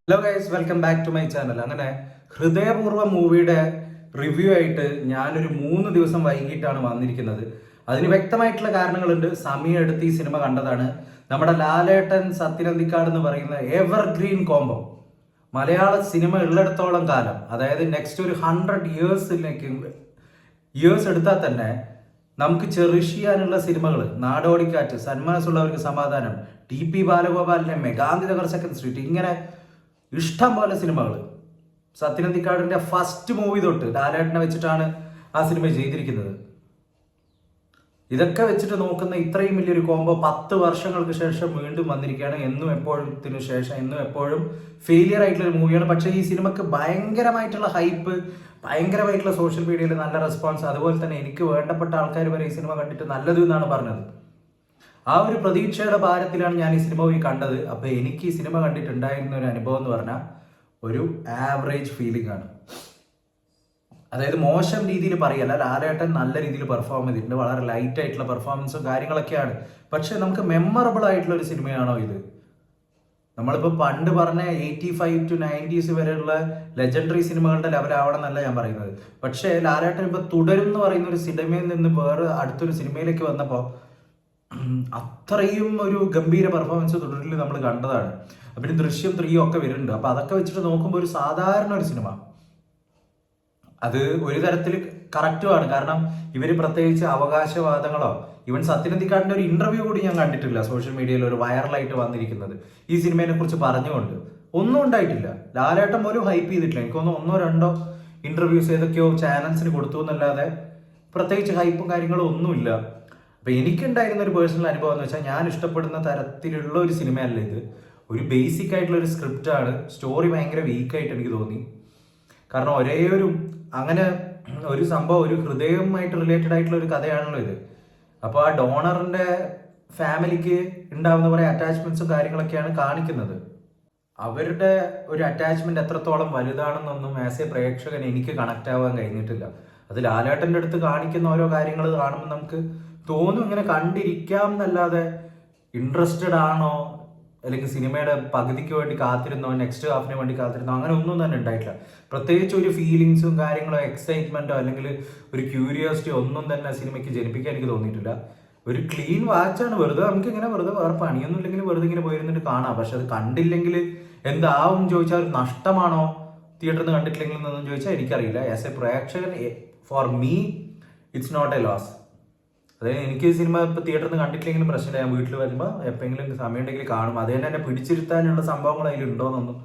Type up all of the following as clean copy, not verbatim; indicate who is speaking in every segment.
Speaker 1: Hello guys, welcome back to my channel. അങ്ങനെ ഹൃദയപൂർവ്വം മൂവിയുടെ review ആയിട്ട് ഞാനൊരു 3 ദിവസം വൈകിട്ടാണ് വന്നിരിക്കുന്നത്. അതിന് വ്യക്തമായിട്ടുള്ള കാരണങ്ങളുണ്ട്. സമയം എടുത്ത് ഈ സിനിമ കണ്ടതാണ്. നമ്മുടെ ലാലേട്ടൻ സത്യനന്ദിക്കാട് എന്ന് പറയുന്ന എവർഗ്രീൻ കോംബോ മലയാള സിനിമ ഉള്ളിടത്തോളം കാലം, അതായത് നെക്സ്റ്റ് ഒരു 100 ഇയേഴ്സ് എടുത്താൽ തന്നെ നമുക്ക് ചെറിഷ് ചെയ്യാനുള്ള സിനിമകൾ നാടോടിക്കാറ്റ്, സന്മനസ്സുള്ളവർക്ക് സമാധാനം, TP ബാലഗോപാലിന്റെ മെഗാന്തി നഗർ സെക്കൻഡ് സ്ട്രീറ്റ്, ഇങ്ങനെ ഇഷ്ടം പോലെ സിനിമകൾ. സത്യനന്ദിക്കാടിന്റെ ഫസ്റ്റ് മൂവി തൊട്ട് ലാലേട്ടനെ വെച്ചിട്ടാണ് ആ സിനിമ ചെയ്തിരിക്കുന്നത്. ഇതൊക്കെ വെച്ചിട്ട് നോക്കുന്ന ഇത്രയും വലിയൊരു കോംബോ 10 വർഷങ്ങൾക്ക് ശേഷം വീണ്ടും വന്നിരിക്കുകയാണ്. എന്നും എപ്പോഴത്തിനു ശേഷം എന്നും എപ്പോഴും ഫെയിലിയർ ആയിട്ടുള്ള ഒരു മൂവിയാണ്. പക്ഷേ ഈ സിനിമക്ക് ഭയങ്കരമായിട്ടുള്ള ഹൈപ്പ്, ഭയങ്കരമായിട്ടുള്ള സോഷ്യൽ മീഡിയയിൽ നല്ല റെസ്പോൺസ്, അതുപോലെ തന്നെ എനിക്ക് വേണ്ടപ്പെട്ട ആൾക്കാർ വരെ ഈ സിനിമ കണ്ടിട്ട് നല്ലത് എന്നാണ് പറഞ്ഞത്. ആ ഒരു പ്രതീക്ഷയുടെ ഭാരത്തിലാണ് ഞാൻ ഈ സിനിമ പോയി കണ്ടത്. അപ്പോൾ എനിക്ക് ഈ സിനിമ കണ്ടിട്ടുണ്ടായിരുന്ന ഒരു അനുഭവം എന്ന് പറഞ്ഞാൽ ഒരു ആവറേജ് ഫീലിംഗ് ആണ്. അതായത് മോശം രീതിയിൽ പറയല്ല, ലാലേട്ടൻ നല്ല രീതിയിൽ പെർഫോം ചെയ്തിട്ടുണ്ട്. വളരെ ലൈറ്റ് ആയിട്ടുള്ള പെർഫോമൻസും കാര്യങ്ങളൊക്കെയാണ്. പക്ഷെ നമുക്ക് മെമ്മറബിൾ ആയിട്ടുള്ള ഒരു സിനിമയാണോ ഇത്? നമ്മളിപ്പോൾ പണ്ട് പറഞ്ഞ 85 to 90s വരെയുള്ള ലെജൻഡറി സിനിമകളുടെ ലെവലാവണം എന്നല്ല ഞാൻ പറയുന്നത്. പക്ഷേ ലാലേട്ടൻ ഇപ്പോൾ തുടരും എന്ന് പറയുന്ന ഒരു സിനിമയിൽ നിന്ന് വേറെ അടുത്തൊരു സിനിമയിലേക്ക് വന്നപ്പോൾ അത്രയും ഒരു ഗംഭീര പെർഫോമൻസ് തുടരിൽ നമ്മൾ കണ്ടതാണ്. പിന്നെ ദൃശ്യം 3 ഒക്കെ വരുന്നുണ്ട്. അപ്പൊ അതൊക്കെ വെച്ചിട്ട് നോക്കുമ്പോൾ ഒരു സാധാരണ ഒരു സിനിമ, അത് ഒരു തരത്തിൽ കറക്റ്റുമാണ്. കാരണം ഇവര് പ്രത്യേകിച്ച് അവകാശവാദങ്ങളോ, ഇവൻ സത്യനന്ദിക്കാടിന്റെ ഒരു ഇന്റർവ്യൂ കൂടി ഞാൻ കണ്ടിട്ടില്ല സോഷ്യൽ മീഡിയയിൽ ഒരു വൈറലായിട്ട് വന്നിരിക്കുന്നത് ഈ സിനിമയെ കുറിച്ച് പറഞ്ഞുകൊണ്ട്. ഒന്നും ഉണ്ടായിട്ടില്ല. ലാലേട്ടൻ പോലും ഹൈപ്പ് ചെയ്തിട്ടില്ല. എനിക്കൊന്ന് 1-2 ഇന്റർവ്യൂസ് ഏതൊക്കെയോ ചാനൽസിന് കൊടുത്തു എന്നല്ലാതെ പ്രത്യേകിച്ച് ഹൈപ്പും കാര്യങ്ങളും ഒന്നുമില്ല. അപ്പൊ എനിക്കുണ്ടായിരുന്ന ഒരു പേഴ്സണൽ അനുഭവം എന്ന് വെച്ചാൽ, ഞാൻ ഇഷ്ടപ്പെടുന്ന തരത്തിലുള്ള ഒരു സിനിമയല്ല ഇത്. ഒരു ബേസിക് ആയിട്ടുള്ള ഒരു സ്ക്രിപ്റ്റ് ആണ്. സ്റ്റോറി ഭയങ്കര വീക്കായിട്ട് എനിക്ക് തോന്നി. കാരണം ഒരേ അങ്ങനെ ഒരു സംഭവം, ഒരു ഹൃദയവുമായിട്ട് റിലേറ്റഡ് ആയിട്ടുള്ള ഒരു കഥയാണല്ലോ ഇത്. അപ്പോൾ ആ ഡോണറിന്റെ ഫാമിലിക്ക് ഉണ്ടാവുന്ന കുറേ അറ്റാച്ച്മെന്റ്സും കാര്യങ്ങളൊക്കെയാണ് കാണിക്കുന്നത്. അവരുടെ ഒരു അറ്റാച്ച്മെന്റ് എത്രത്തോളം വലുതാണെന്നൊന്നും ആസ് എ പ്രേക്ഷകൻ എനിക്ക് കണക്ട് ആവാൻ കഴിഞ്ഞിട്ടില്ല. അത് ലാലേട്ടൻ്റെ അടുത്ത് കാണിക്കുന്ന ഓരോ കാര്യങ്ങൾ കാണുമ്പോൾ നമുക്ക് തോന്നും ഇങ്ങനെ കണ്ടിരിക്കാം എന്നല്ലാതെ ഇൻട്രസ്റ്റഡ് ആണോ, അല്ലെങ്കിൽ സിനിമയുടെ പകുതിക്ക് വേണ്ടി കാത്തിരുന്നോ, നെക്സ്റ്റ് ഹാഫിന് വേണ്ടി കാത്തിരുന്നോ, അങ്ങനെ ഒന്നും തന്നെ ഉണ്ടായിട്ടില്ല. പ്രത്യേകിച്ച് ഒരു ഫീലിങ്സും കാര്യങ്ങളോ എക്സൈറ്റ്മെന്റോ അല്ലെങ്കിൽ ഒരു ക്യൂരിയോസിറ്റി ഒന്നും തന്നെ സിനിമയ്ക്ക് ജനിപ്പിക്കാൻ എനിക്ക് തോന്നിയിട്ടില്ല. ഒരു ക്ലീൻ വാച്ചാണ്. വെറുതെ നമുക്ക് ഇങ്ങനെ വെറുതെ വേറെ പണിയൊന്നും ഇല്ലെങ്കിൽ വെറുതെ ഇങ്ങനെ പോയിരുന്നിട്ട് കാണാം. പക്ഷെ അത് കണ്ടില്ലെങ്കിൽ എന്താവും ചോദിച്ചാൽ ഒരു നഷ്ടമാണോ തിയേറ്ററിൽ നിന്ന് കണ്ടിട്ടില്ലെങ്കിൽ എന്നൊന്നും ചോദിച്ചാൽ എനിക്കറിയില്ല. ആസ് എ പ്രേക്ഷകൻ, for me it's not a loss. അതായത് എനിക്ക് സിനിമ ഇപ്പോൾ തിയേറ്ററിൽ നിന്ന് കണ്ടിട്ടില്ലെങ്കിലും പ്രശ്നമില്ല. ഞാൻ വീട്ടിൽ വരുമ്പോൾ എപ്പോഴെങ്കിലും സമയം ഉണ്ടെങ്കിൽ കാണും. അത് തന്നെ എന്നെ പിടിച്ചിരുത്താനുള്ള സംഭവങ്ങൾ അതിലുണ്ടോയെന്നൊന്നും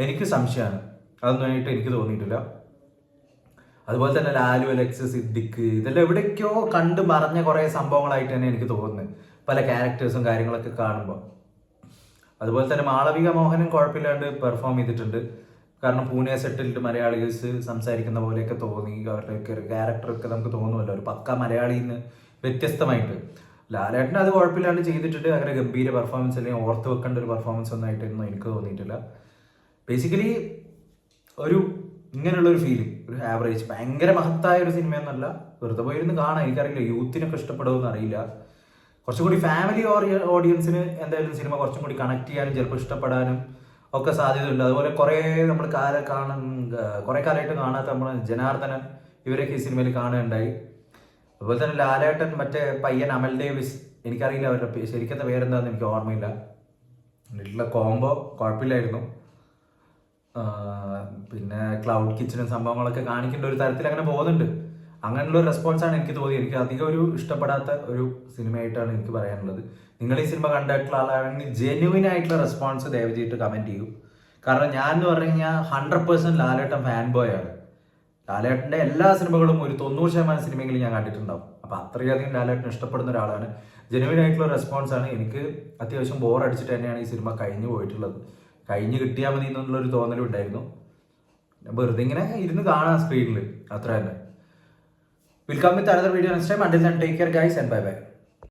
Speaker 1: എനിക്ക് സംശയമാണ്. അതൊന്നുമായിട്ട് എനിക്ക് തോന്നിയിട്ടില്ല. അതുപോലെ തന്നെ ലാലു, അലക്സ്, സിദ്ദിഖ്, ഇതെല്ലാം എവിടേക്കോ കണ്ട് മറഞ്ഞ കുറേ സംഭവങ്ങളായിട്ട് തന്നെ എനിക്ക് തോന്നുന്നത്, പല ക്യാരക്ടേഴ്സും കാര്യങ്ങളൊക്കെ കാണുമ്പോൾ. അതുപോലെ തന്നെ മാളവിക മോഹനും കുഴപ്പമില്ലാണ്ട് പെർഫോം ചെയ്തിട്ടുണ്ട്. കാരണം പൂനെ സെറ്റിൽഡ് മലയാളീസ് സംസാരിക്കുന്ന പോലെയൊക്കെ തോന്നി. അവരുടെയൊക്കെ ഒരു ക്യാരക്ടറൊക്കെ നമുക്ക് തോന്നുമല്ലോ, ഒരു പക്ക മലയാളിയിൽ നിന്ന് വ്യത്യസ്തമായിട്ട്. ലാലേട്ടൻ അത് കുഴപ്പമില്ലാണ്ട് ചെയ്തിട്ടുണ്ട്. അങ്ങനെ ഗംഭീര പെർഫോമൻസ് അല്ലെങ്കിൽ ഓർത്ത് വെക്കേണ്ട ഒരു പെർഫോമൻസ് ഒന്നായിട്ടൊന്നും എനിക്ക് തോന്നിയിട്ടില്ല. ബേസിക്കലി ഒരു ഇങ്ങനെയുള്ളൊരു ഫീലിംഗ്, ഒരു ആവറേജ്, ഭയങ്കര മഹത്തായ ഒരു സിനിമയൊന്നുമല്ല. വെറുതെ പോയിരുന്ന് കാണാൻ. എനിക്കറിയില്ല യൂത്തിനൊക്കെ ഇഷ്ടപ്പെടുമെന്ന് അറിയില്ല. കുറച്ചും കൂടി ഫാമിലി ഓഡിയൻസിന് എന്തായാലും സിനിമ കുറച്ചും കൂടി കണക്ട് ചെയ്യാനും ചിലപ്പോൾ ഇഷ്ടപ്പെടാനും ഒക്കെ സാധ്യതയുണ്ട്. അതുപോലെ കുറേ നമ്മൾ കുറേ കാലമായിട്ട് കാണാത്ത നമ്മൾ ജനാർദ്ദനൻ, ഇവരൊക്കെ ഈ സിനിമയിൽ കാണുകയുണ്ടായി. അതുപോലെ തന്നെ ലാലേട്ടൻ, മറ്റേ പയ്യൻ അമൽ ഡേവിസ്, എനിക്കറിയില്ല അവരുടെ ശരിക്കത്തെ പേരെന്താണെന്ന് എനിക്ക് ഓർമ്മയില്ല. വീട്ടിലെ കോംബോ കുഴപ്പമില്ലായിരുന്നു. പിന്നെ ക്ലൗഡ് കിച്ചണും സംഭവങ്ങളൊക്കെ കാണിക്കേണ്ട ഒരു തരത്തിൽ അങ്ങനെ പോകുന്നുണ്ട്. അങ്ങനെയുള്ള ഒരു റെസ്പോൺസാണ് എനിക്ക് തോന്നിയത്. എനിക്ക് അധികം ഒരു ഇഷ്ടപ്പെടാത്ത ഒരു സിനിമയായിട്ടാണ് എനിക്ക് പറയാനുള്ളത്. നിങ്ങൾ ഈ സിനിമ കണ്ടിട്ടുള്ള ആളാണെങ്കിൽ ജെന്യുവിൻ ആയിട്ടുള്ള റെസ്പോൺസ് ദയവ് ചെയ്തിട്ട് കമൻറ്റ് ചെയ്യൂ. കാരണം ഞാൻ എന്ന് പറഞ്ഞു കഴിഞ്ഞാൽ 100% ലാലേട്ടൻ ഫാൻ ബോയ് ആണ്. ലാലേട്ടൻ്റെ എല്ലാ സിനിമകളും ഒരു 90% സിനിമയെങ്കിലും ഞാൻ കണ്ടിട്ടുണ്ടാവും. അപ്പോൾ അത്രയധികം ലാലേട്ടൻ ഇഷ്ടപ്പെടുന്ന ഒരാളാണ്. ജെന്യുവിൻ ആയിട്ടുള്ള റെസ്പോൺസാണ്. എനിക്ക് അത്യാവശ്യം ബോർ അടിച്ചിട്ട് തന്നെയാണ് ഈ സിനിമ കഴിഞ്ഞു പോയിട്ടുള്ളത്. കഴിഞ്ഞ് കിട്ടിയാൽ മതി എന്നുള്ളൊരു തോന്നലും ഉണ്ടായിരുന്നു. വെറുതെ ഇങ്ങനെ ഇരുന്ന് കാണാം സ്ക്രീനിൽ, അത്ര തന്നെ. We'll come with another video next time. Until then, take care guys and bye bye.